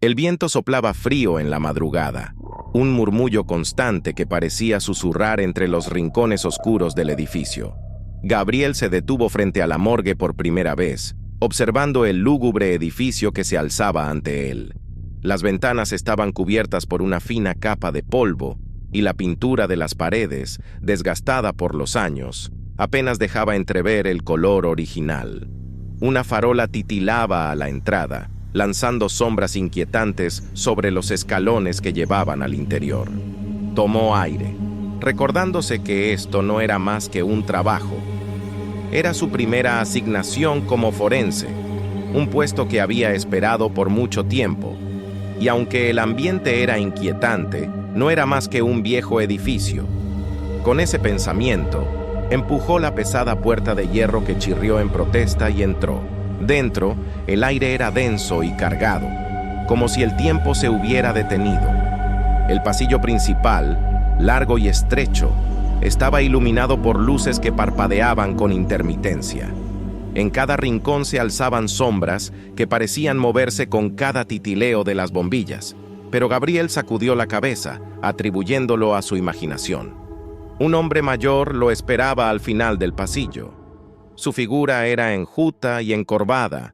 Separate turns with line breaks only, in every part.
El viento soplaba frío en la madrugada, un murmullo constante que parecía susurrar entre los rincones oscuros del edificio. Gabriel se detuvo frente a la morgue por primera vez, observando el lúgubre edificio que se alzaba ante él. Las ventanas estaban cubiertas por una fina capa de polvo, y la pintura de las paredes, desgastada por los años, apenas dejaba entrever el color original. Una farola titilaba a la entrada, lanzando sombras inquietantes sobre los escalones que llevaban al interior. Tomó aire, recordándose que esto no era más que un trabajo. Era su primera asignación como forense, un puesto que había esperado por mucho tiempo, y aunque el ambiente era inquietante, no era más que un viejo edificio. Con ese pensamiento, empujó la pesada puerta de hierro que chirrió en protesta y entró. Dentro, el aire era denso y cargado, como si el tiempo se hubiera detenido. El pasillo principal, largo y estrecho, estaba iluminado por luces que parpadeaban con intermitencia. En cada rincón se alzaban sombras que parecían moverse con cada titileo de las bombillas, pero Gabriel sacudió la cabeza, atribuyéndolo a su imaginación. Un hombre mayor lo esperaba al final del pasillo. Su figura era enjuta y encorvada,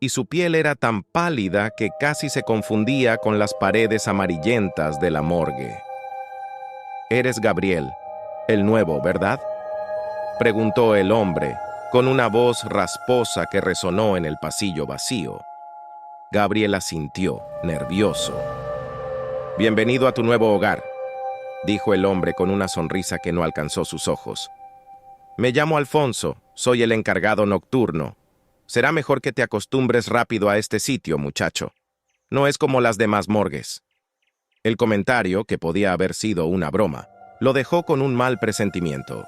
y su piel era tan pálida que casi se confundía con las paredes amarillentas de la morgue. «Eres Gabriel, el nuevo, ¿verdad?», preguntó el hombre, con una voz rasposa que resonó en el pasillo vacío. Gabriel asintió, nervioso. «Bienvenido a tu nuevo hogar», dijo el hombre con una sonrisa que no alcanzó sus ojos. «Me llamo Alfonso, soy el encargado nocturno. Será mejor que te acostumbres rápido a este sitio, muchacho. No es como las demás morgues». El comentario, que podía haber sido una broma, lo dejó con un mal presentimiento.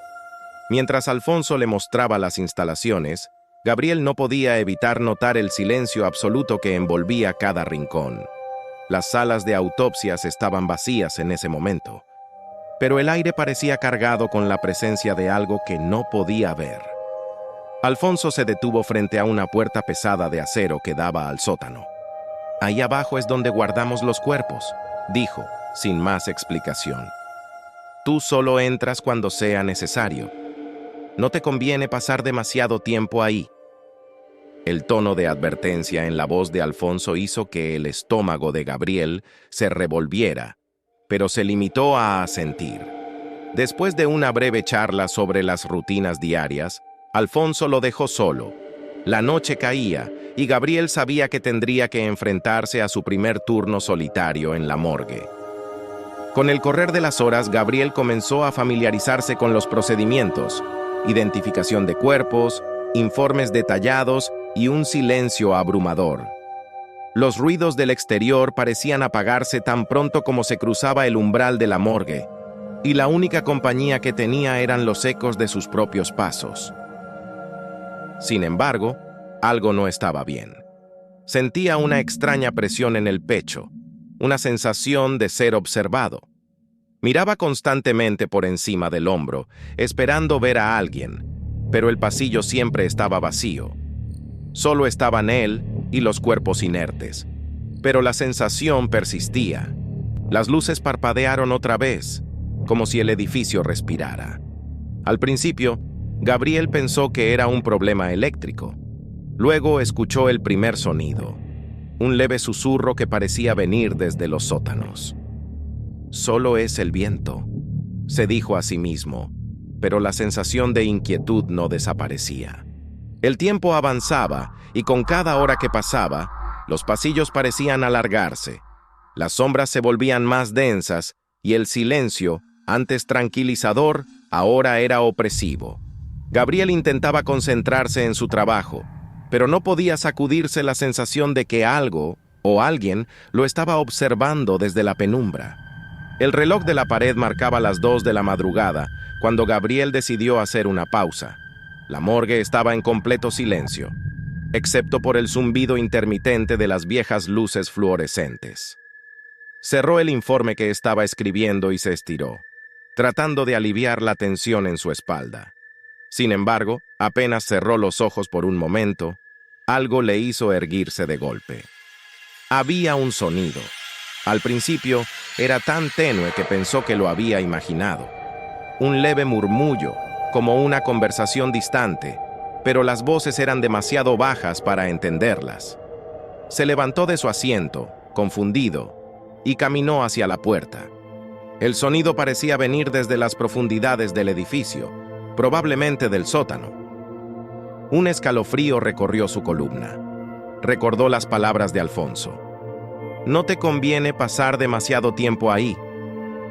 Mientras Alfonso le mostraba las instalaciones, Gabriel no podía evitar notar el silencio absoluto que envolvía cada rincón. Las salas de autopsias estaban vacías en ese momento, pero el aire parecía cargado con la presencia de algo que no podía ver. Alfonso se detuvo frente a una puerta pesada de acero que daba al sótano. «Ahí abajo es donde guardamos los cuerpos», dijo, sin más explicación. «Tú solo entras cuando sea necesario. No te conviene pasar demasiado tiempo ahí». El tono de advertencia en la voz de Alfonso hizo que el estómago de Gabriel se revolviera, pero se limitó a asentir. Después de una breve charla sobre las rutinas diarias, Alfonso lo dejó solo. La noche caía y Gabriel sabía que tendría que enfrentarse a su primer turno solitario en la morgue. Con el correr de las horas, Gabriel comenzó a familiarizarse con los procedimientos: identificación de cuerpos, informes detallados y un silencio abrumador. Los ruidos del exterior parecían apagarse tan pronto como se cruzaba el umbral de la morgue, y la única compañía que tenía eran los ecos de sus propios pasos. Sin embargo, algo no estaba bien. Sentía una extraña presión en el pecho, una sensación de ser observado. Miraba constantemente por encima del hombro, esperando ver a alguien, pero el pasillo siempre estaba vacío. Solo estaban él y los cuerpos inertes, pero la sensación persistía. Las luces parpadearon otra vez, como si el edificio respirara. Al principio, Gabriel pensó que era un problema eléctrico. Luego escuchó el primer sonido, un leve susurro que parecía venir desde los sótanos. «Solo es el viento», se dijo a sí mismo, pero la sensación de inquietud no desaparecía. El tiempo avanzaba y con cada hora que pasaba, los pasillos parecían alargarse. Las sombras se volvían más densas y el silencio, antes tranquilizador, ahora era opresivo. Gabriel intentaba concentrarse en su trabajo, pero no podía sacudirse la sensación de que algo o alguien lo estaba observando desde la penumbra. El reloj de la pared marcaba las 2 de la madrugada cuando Gabriel decidió hacer una pausa. La morgue estaba en completo silencio, excepto por el zumbido intermitente de las viejas luces fluorescentes. Cerró el informe que estaba escribiendo y se estiró, tratando de aliviar la tensión en su espalda. Sin embargo, apenas cerró los ojos por un momento, algo le hizo erguirse de golpe. Había un sonido. Al principio era tan tenue que pensó que lo había imaginado. Un leve murmullo, como una conversación distante, pero las voces eran demasiado bajas para entenderlas. Se levantó de su asiento, confundido, y caminó hacia la puerta. El sonido parecía venir desde las profundidades del edificio, probablemente del sótano. Un escalofrío recorrió su columna. Recordó las palabras de Alfonso. No te conviene pasar demasiado tiempo ahí.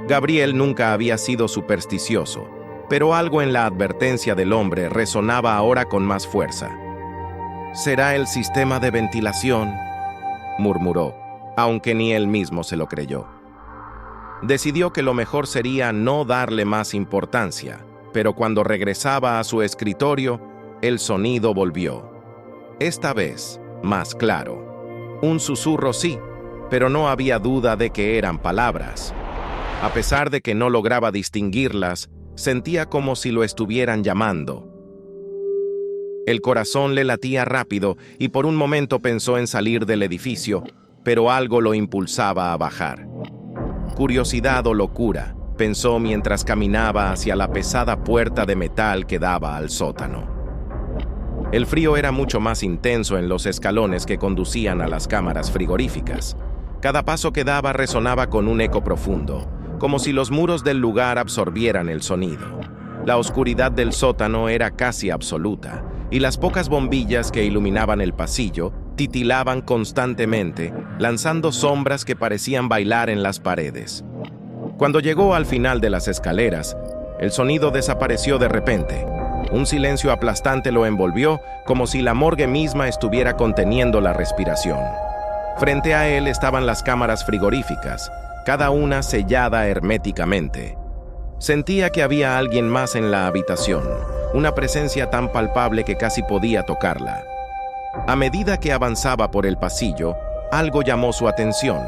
Gabriel nunca había sido supersticioso, pero algo en la advertencia del hombre resonaba ahora con más fuerza. «¿Será el sistema de ventilación?», murmuró, aunque ni él mismo se lo creyó. Decidió que lo mejor sería no darle más importancia, pero cuando regresaba a su escritorio, el sonido volvió. Esta vez, más claro. Un susurro sí, pero no había duda de que eran palabras. A pesar de que no lograba distinguirlas, sentía como si lo estuvieran llamando. El corazón le latía rápido y por un momento pensó en salir del edificio, pero algo lo impulsaba a bajar. Curiosidad o locura, pensó mientras caminaba hacia la pesada puerta de metal que daba al sótano. El frío era mucho más intenso en los escalones que conducían a las cámaras frigoríficas. Cada paso que daba resonaba con un eco profundo, como si los muros del lugar absorbieran el sonido. La oscuridad del sótano era casi absoluta, y las pocas bombillas que iluminaban el pasillo titilaban constantemente, lanzando sombras que parecían bailar en las paredes. Cuando llegó al final de las escaleras, el sonido desapareció de repente. Un silencio aplastante lo envolvió, como si la morgue misma estuviera conteniendo la respiración. Frente a él estaban las cámaras frigoríficas, cada una sellada herméticamente. Sentía que había alguien más en la habitación, una presencia tan palpable que casi podía tocarla. A medida que avanzaba por el pasillo, algo llamó su atención.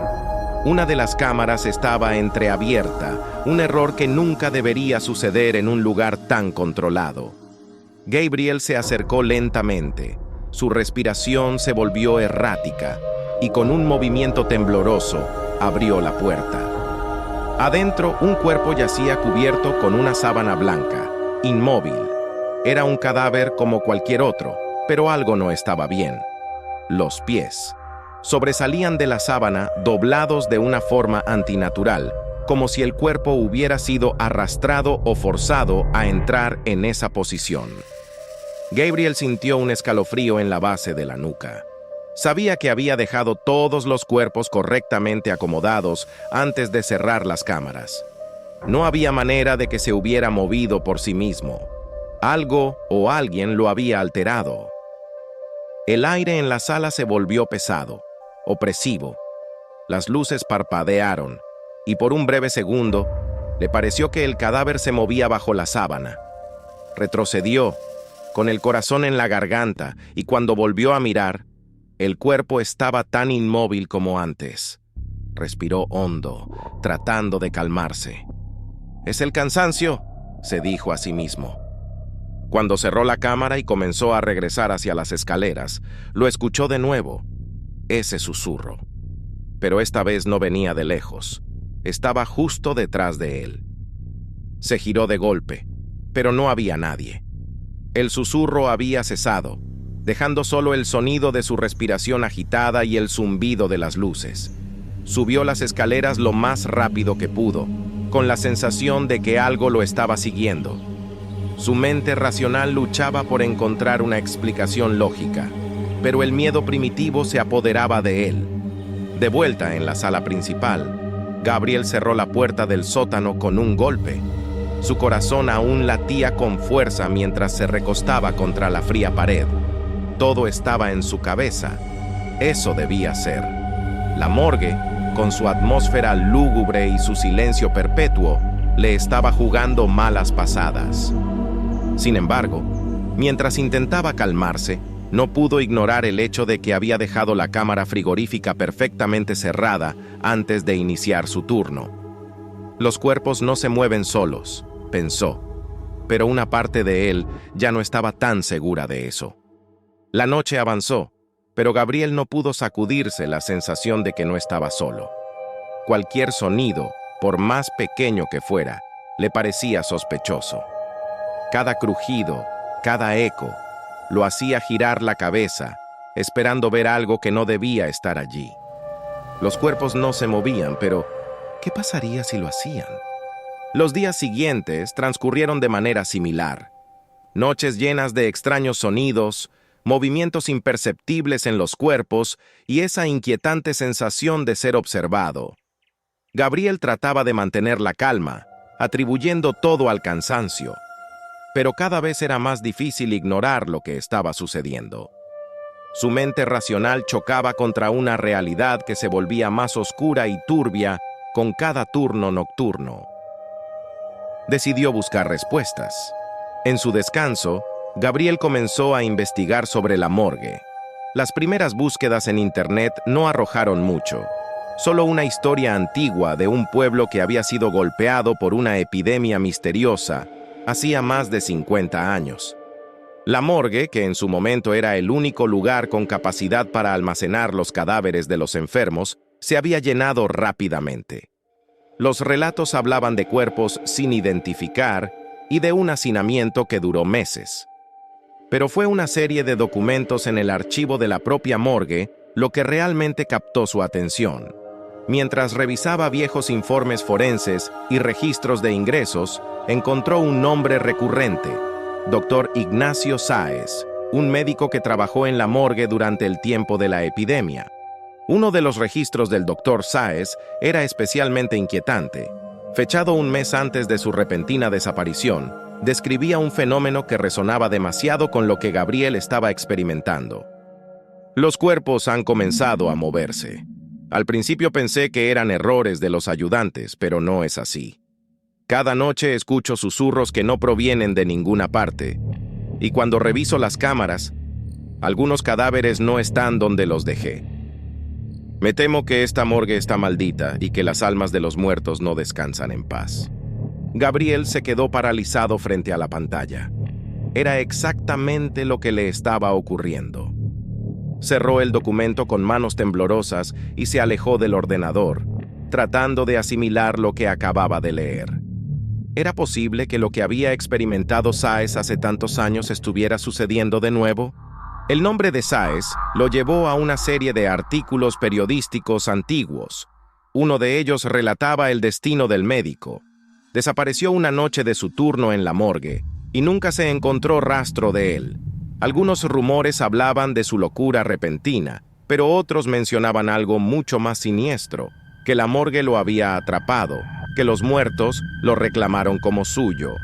Una de las cámaras estaba entreabierta, un error que nunca debería suceder en un lugar tan controlado. Gabriel se acercó lentamente. Su respiración se volvió errática y con un movimiento tembloroso abrió la puerta. Adentro, un cuerpo yacía cubierto con una sábana blanca, inmóvil. Era un cadáver como cualquier otro, pero algo no estaba bien. Los pies sobresalían de la sábana doblados de una forma antinatural, como si el cuerpo hubiera sido arrastrado o forzado a entrar en esa posición. Gabriel sintió un escalofrío en la base de la nuca. Sabía que había dejado todos los cuerpos correctamente acomodados antes de cerrar las cámaras. No había manera de que se hubiera movido por sí mismo. Algo o alguien lo había alterado. El aire en la sala se volvió pesado, opresivo. Las luces parpadearon, y por un breve segundo, le pareció que el cadáver se movía bajo la sábana. Retrocedió, con el corazón en la garganta, y cuando volvió a mirar, el cuerpo estaba tan inmóvil como antes. Respiró hondo, tratando de calmarse. «¿Es el cansancio?», se dijo a sí mismo. Cuando cerró la cámara y comenzó a regresar hacia las escaleras, lo escuchó de nuevo, ese susurro. Pero esta vez no venía de lejos. Estaba justo detrás de él. Se giró de golpe, pero no había nadie. El susurro había cesado, dejando solo el sonido de su respiración agitada y el zumbido de las luces. Subió las escaleras lo más rápido que pudo, con la sensación de que algo lo estaba siguiendo. Su mente racional luchaba por encontrar una explicación lógica, pero el miedo primitivo se apoderaba de él. De vuelta en la sala principal, Gabriel cerró la puerta del sótano con un golpe. Su corazón aún latía con fuerza mientras se recostaba contra la fría pared. Todo estaba en su cabeza. Eso debía ser. La morgue, con su atmósfera lúgubre y su silencio perpetuo, le estaba jugando malas pasadas. Sin embargo, mientras intentaba calmarse, no pudo ignorar el hecho de que había dejado la cámara frigorífica perfectamente cerrada antes de iniciar su turno. Los cuerpos no se mueven solos, pensó, pero una parte de él ya no estaba tan segura de eso. La noche avanzó, pero Gabriel no pudo sacudirse la sensación de que no estaba solo. Cualquier sonido, por más pequeño que fuera, le parecía sospechoso. Cada crujido, cada eco, lo hacía girar la cabeza, esperando ver algo que no debía estar allí. Los cuerpos no se movían, pero ¿qué pasaría si lo hacían? Los días siguientes transcurrieron de manera similar. Noches llenas de extraños sonidos, movimientos imperceptibles en los cuerpos y esa inquietante sensación de ser observado. Gabriel trataba de mantener la calma, atribuyendo todo al cansancio, pero cada vez era más difícil ignorar lo que estaba sucediendo. Su mente racional chocaba contra una realidad que se volvía más oscura y turbia con cada turno nocturno. Decidió buscar respuestas. En su descanso, Gabriel comenzó a investigar sobre la morgue. Las primeras búsquedas en Internet no arrojaron mucho. Solo una historia antigua de un pueblo que había sido golpeado por una epidemia misteriosa hacía más de 50 años. La morgue, que en su momento era el único lugar con capacidad para almacenar los cadáveres de los enfermos, se había llenado rápidamente. Los relatos hablaban de cuerpos sin identificar y de un hacinamiento que duró meses. Pero fue una serie de documentos en el archivo de la propia morgue lo que realmente captó su atención. Mientras revisaba viejos informes forenses y registros de ingresos, encontró un nombre recurrente: Dr. Ignacio Sáez, un médico que trabajó en la morgue durante el tiempo de la epidemia. Uno de los registros del Dr. Sáez era especialmente inquietante. Fechado un mes antes de su repentina desaparición, describía un fenómeno que resonaba demasiado con lo que Gabriel estaba experimentando. Los cuerpos han comenzado a moverse. Al principio pensé que eran errores de los ayudantes, pero no es así. Cada noche escucho susurros que no provienen de ninguna parte, y cuando reviso las cámaras, algunos cadáveres no están donde los dejé. Me temo que esta morgue está maldita y que las almas de los muertos no descansan en paz. Gabriel se quedó paralizado frente a la pantalla. Era exactamente lo que le estaba ocurriendo. Cerró el documento con manos temblorosas y se alejó del ordenador, tratando de asimilar lo que acababa de leer. ¿Era posible que lo que había experimentado Sáez hace tantos años estuviera sucediendo de nuevo? El nombre de Sáez lo llevó a una serie de artículos periodísticos antiguos. Uno de ellos relataba el destino del médico. Desapareció una noche de su turno en la morgue y nunca se encontró rastro de él. Algunos rumores hablaban de su locura repentina, pero otros mencionaban algo mucho más siniestro: que la morgue lo había atrapado, que los muertos lo reclamaron como suyo.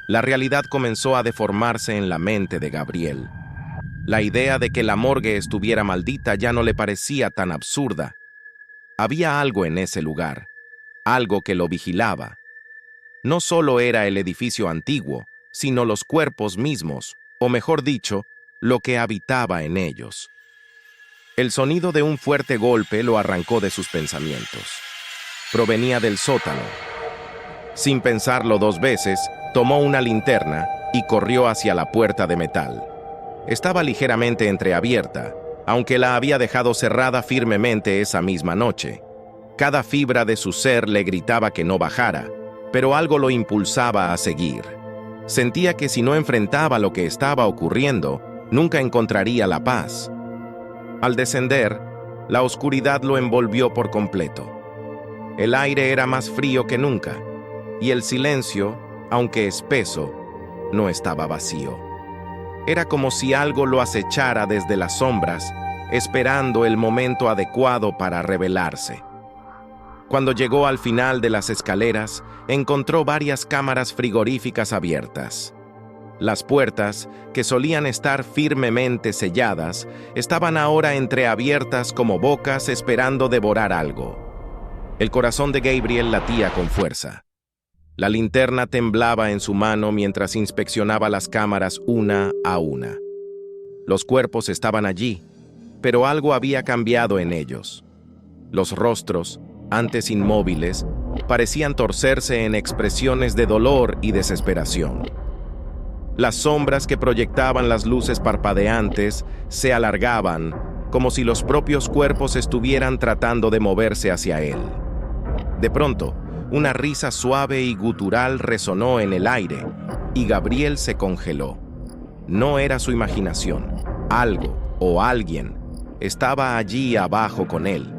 La realidad comenzó a deformarse en la mente de Gabriel. La idea de que la morgue estuviera maldita ya no le parecía tan absurda. Había algo en ese lugar, algo que lo vigilaba. No solo era el edificio antiguo, sino los cuerpos mismos, o mejor dicho, lo que habitaba en ellos. El sonido de un fuerte golpe lo arrancó de sus pensamientos. Provenía del sótano. Sin pensarlo dos veces, tomó una linterna y corrió hacia la puerta de metal. Estaba ligeramente entreabierta, aunque la había dejado cerrada firmemente esa misma noche. Cada fibra de su ser le gritaba que no bajara, pero algo lo impulsaba a seguir. Sentía que si no enfrentaba lo que estaba ocurriendo, nunca encontraría la paz. Al descender, la oscuridad lo envolvió por completo. El aire era más frío que nunca, y el silencio, aunque espeso, no estaba vacío. Era como si algo lo acechara desde las sombras, esperando el momento adecuado para revelarse. Cuando llegó al final de las escaleras, encontró varias cámaras frigoríficas abiertas. Las puertas, que solían estar firmemente selladas, estaban ahora entreabiertas como bocas esperando devorar algo. El corazón de Gabriel latía con fuerza. La linterna temblaba en su mano mientras inspeccionaba las cámaras una a una. Los cuerpos estaban allí, pero algo había cambiado en ellos. Los rostros, antes inmóviles, parecían torcerse en expresiones de dolor y desesperación. Las sombras que proyectaban las luces parpadeantes se alargaban, como si los propios cuerpos estuvieran tratando de moverse hacia él. De pronto, una risa suave y gutural resonó en el aire, y Gabriel se congeló. No era su imaginación. Algo o alguien estaba allí abajo con él.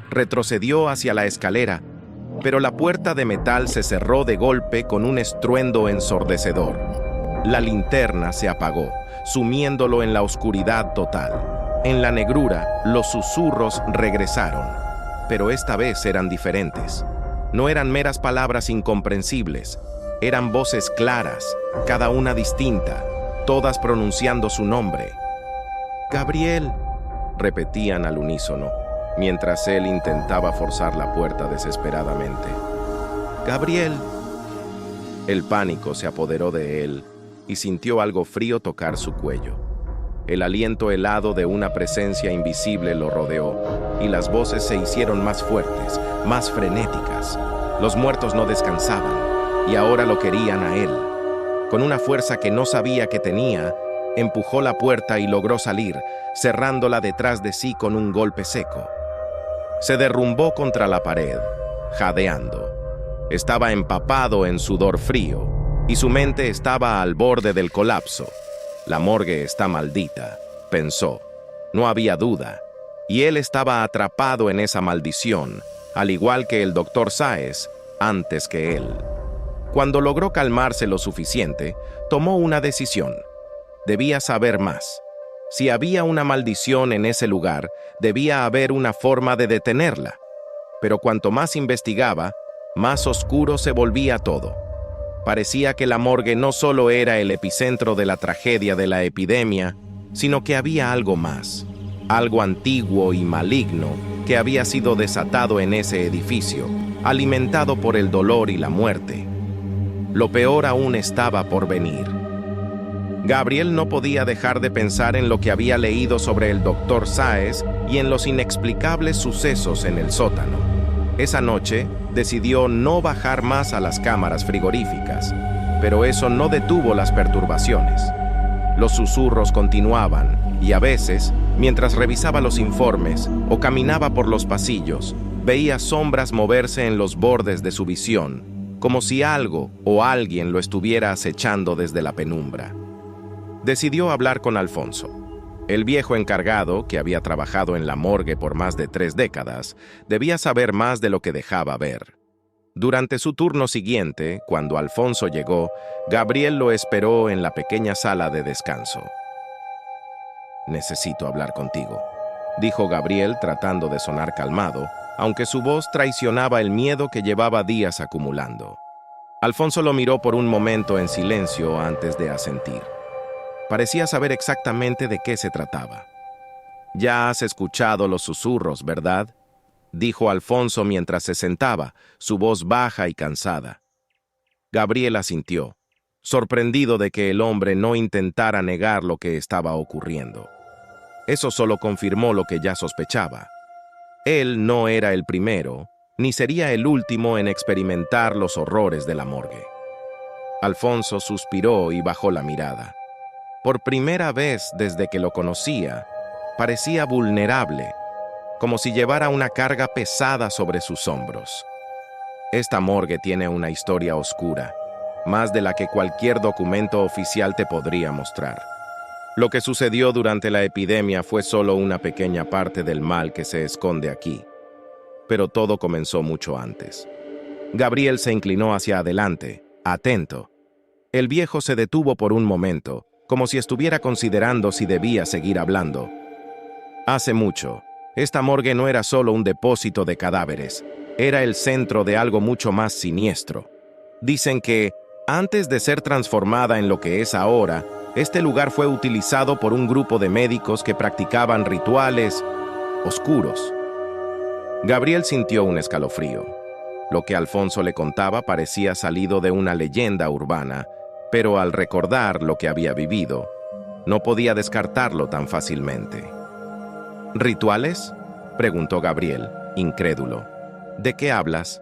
Retrocedió hacia la escalera, pero la puerta de metal se cerró de golpe con un estruendo ensordecedor. La linterna se apagó, sumiéndolo en la oscuridad total. En la negrura, los susurros regresaron, pero esta vez eran diferentes. No eran meras palabras incomprensibles, eran voces claras, cada una distinta, todas pronunciando su nombre. «Gabriel», repetían al unísono, mientras él intentaba forzar la puerta desesperadamente. «Gabriel». El pánico se apoderó de él y sintió algo frío tocar su cuello. El aliento helado de una presencia invisible lo rodeó, y las voces se hicieron más fuertes, más frenéticas. Los muertos no descansaban, y ahora lo querían a él. Con una fuerza que no sabía que tenía, empujó la puerta y logró salir, cerrándola detrás de sí con un golpe seco. Se derrumbó contra la pared, jadeando. Estaba empapado en sudor frío, y su mente estaba al borde del colapso. La morgue está maldita, pensó. No había duda, y él estaba atrapado en esa maldición, al igual que el doctor Sáez, antes que él. Cuando logró calmarse lo suficiente, tomó una decisión. Debía saber más. Si había una maldición en ese lugar, debía haber una forma de detenerla. Pero cuanto más investigaba, más oscuro se volvía todo. Parecía que la morgue no solo era el epicentro de la tragedia de la epidemia, sino que había algo más, algo antiguo y maligno que había sido desatado en ese edificio, alimentado por el dolor y la muerte. Lo peor aún estaba por venir. Gabriel no podía dejar de pensar en lo que había leído sobre el doctor Sáez y en los inexplicables sucesos en el sótano. Esa noche decidió no bajar más a las cámaras frigoríficas, pero eso no detuvo las perturbaciones. Los susurros continuaban y a veces, mientras revisaba los informes o caminaba por los pasillos, veía sombras moverse en los bordes de su visión, como si algo o alguien lo estuviera acechando desde la penumbra. Decidió hablar con Alfonso. El viejo encargado, que había trabajado en la morgue por más de 3 décadas, debía saber más de lo que dejaba ver. Durante su turno siguiente, cuando Alfonso llegó, Gabriel lo esperó en la pequeña sala de descanso. «Necesito hablar contigo», dijo Gabriel tratando de sonar calmado, aunque su voz traicionaba el miedo que llevaba días acumulando. Alfonso lo miró por un momento en silencio antes de asentir. Parecía saber exactamente de qué se trataba. «Ya has escuchado los susurros, ¿verdad?», dijo Alfonso mientras se sentaba, su voz baja y cansada. Gabriel asintió, sorprendido de que el hombre no intentara negar lo que estaba ocurriendo. Eso solo confirmó lo que ya sospechaba. Él no era el primero, ni sería el último en experimentar los horrores de la morgue. Alfonso suspiró y bajó la mirada. Por primera vez desde que lo conocía, parecía vulnerable, como si llevara una carga pesada sobre sus hombros. Esta morgue tiene una historia oscura, más de la que cualquier documento oficial te podría mostrar. Lo que sucedió durante la epidemia fue solo una pequeña parte del mal que se esconde aquí. Pero todo comenzó mucho antes. Gabriel se inclinó hacia adelante, atento. El viejo se detuvo por un momento, como si estuviera considerando si debía seguir hablando. Hace mucho, esta morgue no era solo un depósito de cadáveres, era el centro de algo mucho más siniestro. Dicen que, antes de ser transformada en lo que es ahora, este lugar fue utilizado por un grupo de médicos que practicaban rituales oscuros. Gabriel sintió un escalofrío. Lo que Alfonso le contaba parecía salido de una leyenda urbana, pero al recordar lo que había vivido, no podía descartarlo tan fácilmente. ¿Rituales?, preguntó Gabriel, incrédulo. ¿De qué hablas?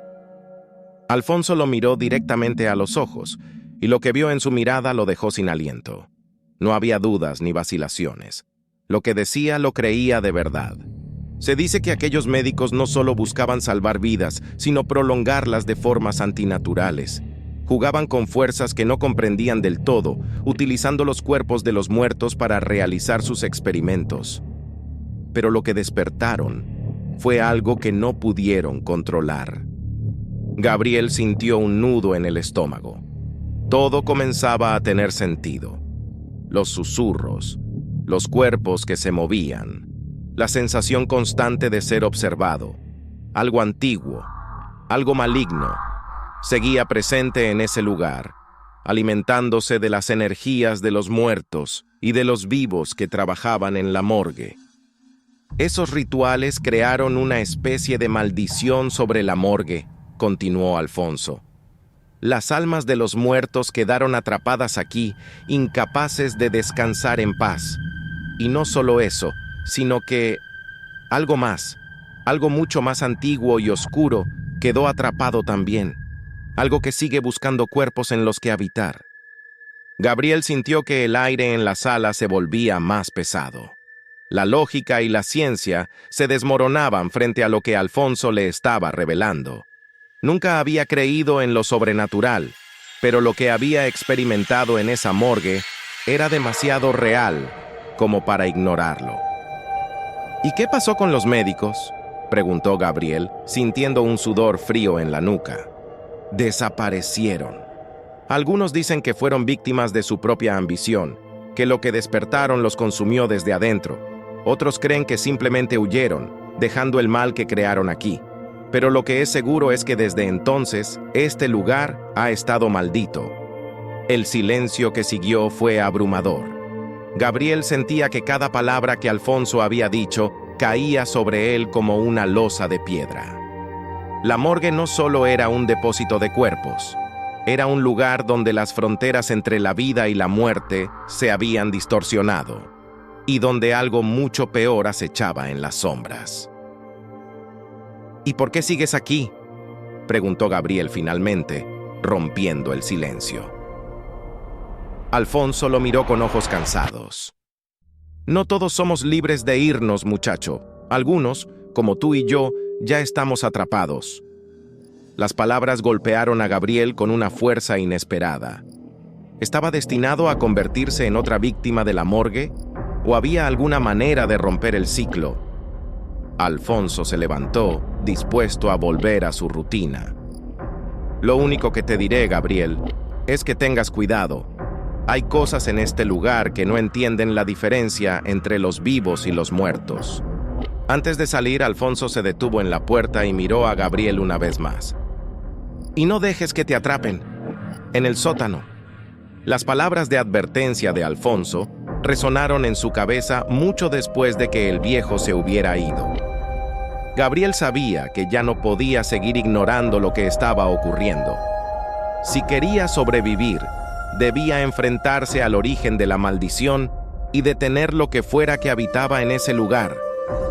Alfonso lo miró directamente a los ojos, y lo que vio en su mirada lo dejó sin aliento. No había dudas ni vacilaciones. Lo que decía lo creía de verdad. Se dice que aquellos médicos no solo buscaban salvar vidas, sino prolongarlas de formas antinaturales. Jugaban con fuerzas que no comprendían del todo, utilizando los cuerpos de los muertos para realizar sus experimentos. Pero lo que despertaron fue algo que no pudieron controlar. Gabriel sintió un nudo en el estómago. Todo comenzaba a tener sentido. Los susurros, los cuerpos que se movían, la sensación constante de ser observado, algo antiguo, algo maligno, seguía presente en ese lugar, alimentándose de las energías de los muertos y de los vivos que trabajaban en la morgue. Esos rituales crearon una especie de maldición sobre la morgue, continuó Alfonso. Las almas de los muertos quedaron atrapadas aquí, incapaces de descansar en paz. Y no solo eso, sino que algo más, algo mucho más antiguo y oscuro, quedó atrapado también. Algo que sigue buscando cuerpos en los que habitar. Gabriel sintió que el aire en la sala se volvía más pesado. La lógica y la ciencia se desmoronaban frente a lo que Alfonso le estaba revelando. Nunca había creído en lo sobrenatural, pero lo que había experimentado en esa morgue era demasiado real como para ignorarlo. ¿Y qué pasó con los médicos?, preguntó Gabriel, sintiendo un sudor frío en la nuca. Desaparecieron. Algunos dicen que fueron víctimas de su propia ambición, que lo que despertaron los consumió desde adentro. Otros creen que simplemente huyeron, dejando el mal que crearon aquí. Pero lo que es seguro es que desde entonces, este lugar ha estado maldito. El silencio que siguió fue abrumador. Gabriel sentía que cada palabra que Alfonso había dicho caía sobre él como una losa de piedra. La morgue no solo era un depósito de cuerpos, era un lugar donde las fronteras entre la vida y la muerte se habían distorsionado, y donde algo mucho peor acechaba en las sombras. ¿Y por qué sigues aquí?, preguntó Gabriel finalmente, rompiendo el silencio. Alfonso lo miró con ojos cansados. No todos somos libres de irnos, muchacho. Algunos, como tú y yo, ya estamos atrapados. Las palabras golpearon a Gabriel con una fuerza inesperada. ¿Estaba destinado a convertirse en otra víctima de la morgue? ¿O había alguna manera de romper el ciclo? Alfonso se levantó, dispuesto a volver a su rutina. Lo único que te diré, Gabriel, es que tengas cuidado. Hay cosas en este lugar que no entienden la diferencia entre los vivos y los muertos. Antes de salir, Alfonso se detuvo en la puerta y miró a Gabriel una vez más. Y no dejes que te atrapen. En el sótano. Las palabras de advertencia de Alfonso resonaron en su cabeza mucho después de que el viejo se hubiera ido. Gabriel sabía que ya no podía seguir ignorando lo que estaba ocurriendo. Si quería sobrevivir, debía enfrentarse al origen de la maldición y detener lo que fuera que habitaba en ese lugar.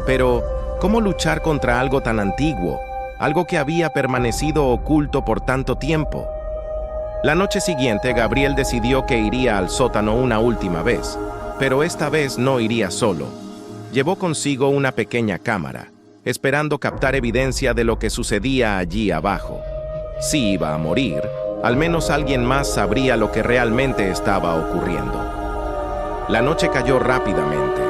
Pero, ¿cómo luchar contra algo tan antiguo, algo que había permanecido oculto por tanto tiempo? La noche siguiente, Gabriel decidió que iría al sótano una última vez, pero esta vez no iría solo. Llevó consigo una pequeña cámara, esperando captar evidencia de lo que sucedía allí abajo. Si iba a morir, al menos alguien más sabría lo que realmente estaba ocurriendo. La noche cayó rápidamente,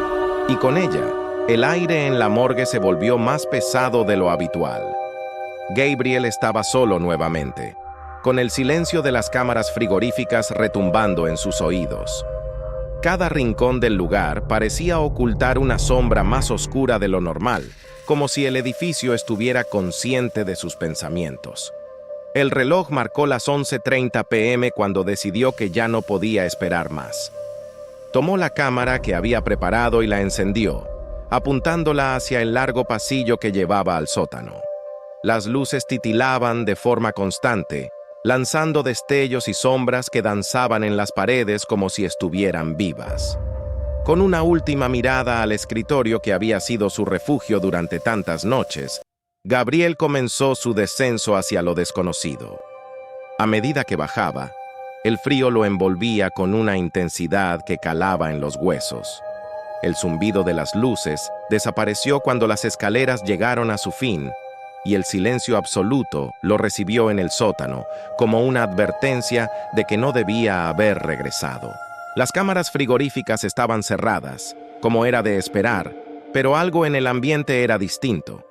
y con ella, el aire en la morgue se volvió más pesado de lo habitual. Gabriel estaba solo nuevamente, con el silencio de las cámaras frigoríficas retumbando en sus oídos. Cada rincón del lugar parecía ocultar una sombra más oscura de lo normal, como si el edificio estuviera consciente de sus pensamientos. El reloj marcó las 11:30 p.m. cuando decidió que ya no podía esperar más. Tomó la cámara que había preparado y la encendió, apuntándola hacia el largo pasillo que llevaba al sótano. Las luces titilaban de forma constante, lanzando destellos y sombras que danzaban en las paredes como si estuvieran vivas. Con una última mirada al escritorio que había sido su refugio durante tantas noches, Gabriel comenzó su descenso hacia lo desconocido. A medida que bajaba, el frío lo envolvía con una intensidad que calaba en los huesos. El zumbido de las luces desapareció cuando las escaleras llegaron a su fin, y el silencio absoluto lo recibió en el sótano como una advertencia de que no debía haber regresado. Las cámaras frigoríficas estaban cerradas, como era de esperar, pero algo en el ambiente era distinto.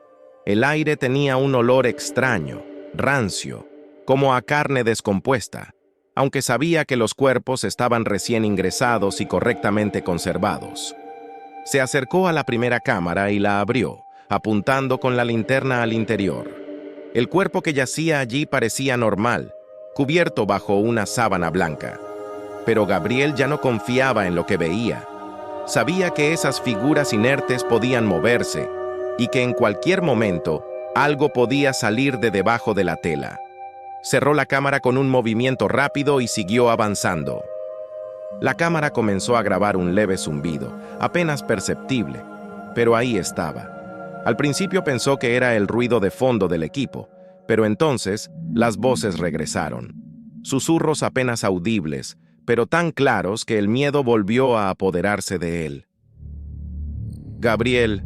El aire tenía un olor extraño, rancio, como a carne descompuesta, aunque sabía que los cuerpos estaban recién ingresados y correctamente conservados. Se acercó a la primera cámara y la abrió, apuntando con la linterna al interior. El cuerpo que yacía allí parecía normal, cubierto bajo una sábana blanca. Pero Gabriel ya no confiaba en lo que veía. Sabía que esas figuras inertes podían moverse y que en cualquier momento algo podía salir de debajo de la tela. Cerró la cámara con un movimiento rápido y siguió avanzando. La cámara comenzó a grabar un leve zumbido, apenas perceptible, pero ahí estaba. Al principio pensó que era el ruido de fondo del equipo, pero entonces las voces regresaron. Susurros apenas audibles, pero tan claros que el miedo volvió a apoderarse de él. Gabriel,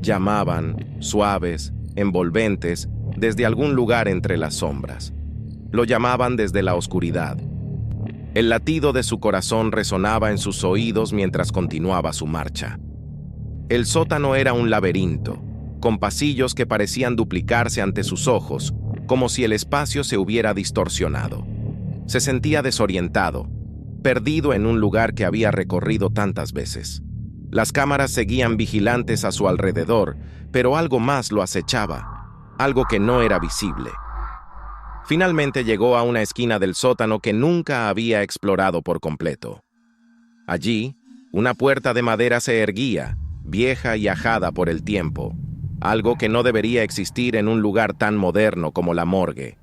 llamaban, suaves, envolventes, desde algún lugar entre las sombras. Lo llamaban desde la oscuridad. El latido de su corazón resonaba en sus oídos mientras continuaba su marcha. El sótano era un laberinto, con pasillos que parecían duplicarse ante sus ojos, como si el espacio se hubiera distorsionado. Se sentía desorientado, perdido en un lugar que había recorrido tantas veces. Las cámaras seguían vigilantes a su alrededor, pero algo más lo acechaba, algo que no era visible. Finalmente llegó a una esquina del sótano que nunca había explorado por completo. Allí, una puerta de madera se erguía, vieja y ajada por el tiempo, algo que no debería existir en un lugar tan moderno como la morgue.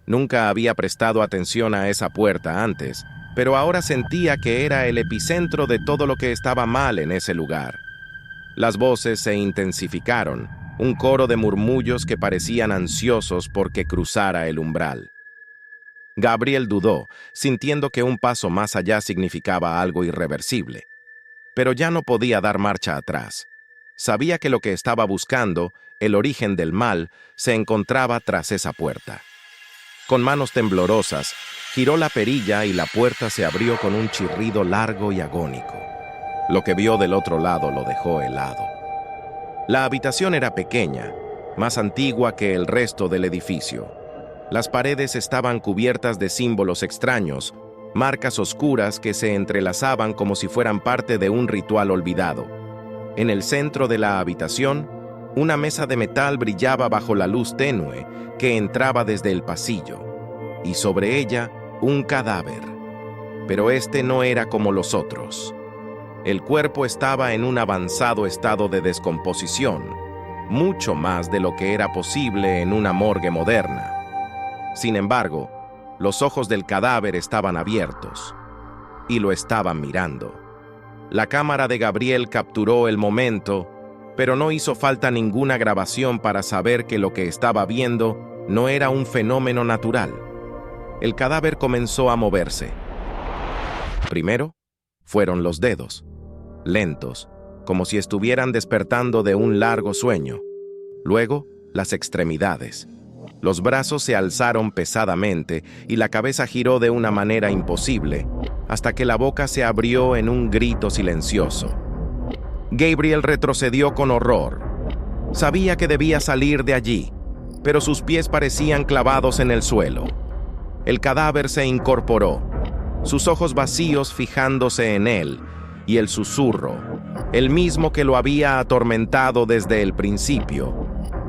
Nunca había prestado atención a esa puerta antes, pero ahora sentía que era el epicentro de todo lo que estaba mal en ese lugar. Las voces se intensificaron, un coro de murmullos que parecían ansiosos porque cruzara el umbral. Gabriel dudó, sintiendo que un paso más allá significaba algo irreversible. Pero ya no podía dar marcha atrás. Sabía que lo que estaba buscando, el origen del mal, se encontraba tras esa puerta. Con manos temblorosas, giró la perilla y la puerta se abrió con un chirrido largo y agónico. Lo que vio del otro lado lo dejó helado. La habitación era pequeña, más antigua que el resto del edificio. Las paredes estaban cubiertas de símbolos extraños, marcas oscuras que se entrelazaban como si fueran parte de un ritual olvidado. En el centro de la habitación, una mesa de metal brillaba bajo la luz tenue que entraba desde el pasillo, y sobre ella un cadáver. Pero este no era como los otros. El cuerpo estaba en un avanzado estado de descomposición, mucho más de lo que era posible en una morgue moderna. Sin embargo, los ojos del cadáver estaban abiertos, y lo estaban mirando. La cámara de Gabriel capturó el momento, pero no hizo falta ninguna grabación para saber que lo que estaba viendo no era un fenómeno natural. El cadáver comenzó a moverse. Primero, fueron los dedos, lentos, como si estuvieran despertando de un largo sueño. Luego, las extremidades. Los brazos se alzaron pesadamente y la cabeza giró de una manera imposible, hasta que la boca se abrió en un grito silencioso. Gabriel retrocedió con horror. Sabía que debía salir de allí, pero sus pies parecían clavados en el suelo. El cadáver se incorporó, sus ojos vacíos fijándose en él, y el susurro, el mismo que lo había atormentado desde el principio,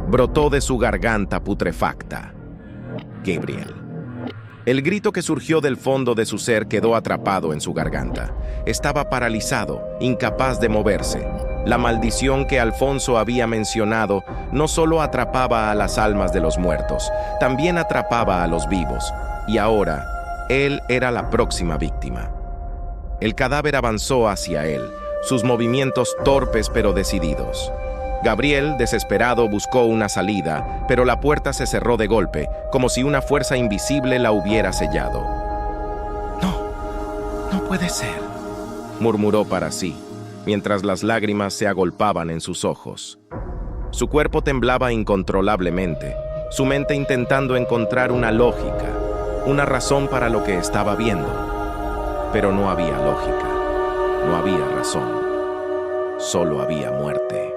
brotó de su garganta putrefacta. Gabriel. El grito que surgió del fondo de su ser quedó atrapado en su garganta. Estaba paralizado, incapaz de moverse. La maldición que Alfonso había mencionado no solo atrapaba a las almas de los muertos, también atrapaba a los vivos. Y ahora, él era la próxima víctima. El cadáver avanzó hacia él, sus movimientos torpes pero decididos. Gabriel, desesperado, buscó una salida, pero la puerta se cerró de golpe, como si una fuerza invisible la hubiera sellado. No puede ser, murmuró para sí. mientras las lágrimas se agolpaban en sus ojos. Su cuerpo temblaba incontrolablemente, su mente intentando encontrar una lógica, una razón para lo que estaba viendo. Pero no había lógica, no había razón, solo había muerte.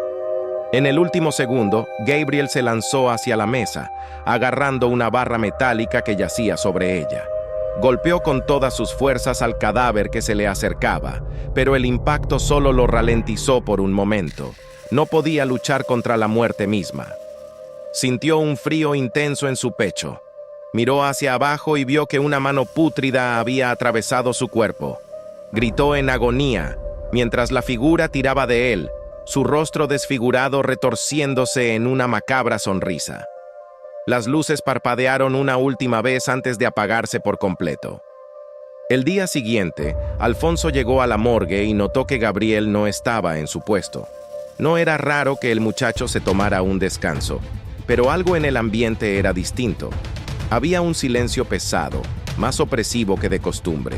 En el último segundo, Gabriel se lanzó hacia la mesa, agarrando una barra metálica que yacía sobre ella. Golpeó con todas sus fuerzas al cadáver que se le acercaba, pero el impacto solo lo ralentizó por un momento. No podía luchar contra la muerte misma. Sintió un frío intenso en su pecho. Miró hacia abajo y vio que una mano pútrida había atravesado su cuerpo. Gritó en agonía, mientras la figura tiraba de él, su rostro desfigurado retorciéndose en una macabra sonrisa. Las luces parpadearon una última vez antes de apagarse por completo. El día siguiente, Alfonso llegó a la morgue y notó que Gabriel no estaba en su puesto. No era raro que el muchacho se tomara un descanso, pero algo en el ambiente era distinto. Había un silencio pesado, más opresivo que de costumbre.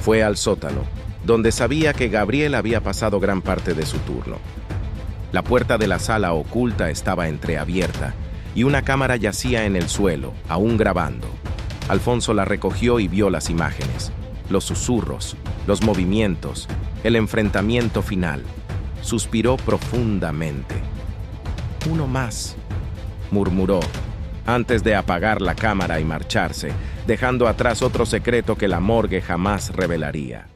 Fue al sótano, donde sabía que Gabriel había pasado gran parte de su turno. La puerta de la sala oculta estaba entreabierta y una cámara yacía en el suelo, aún grabando. Alfonso la recogió y vio las imágenes, los susurros, los movimientos, el enfrentamiento final. Suspiró profundamente. «Uno más», murmuró, antes de apagar la cámara y marcharse, dejando atrás otro secreto que la morgue jamás revelaría.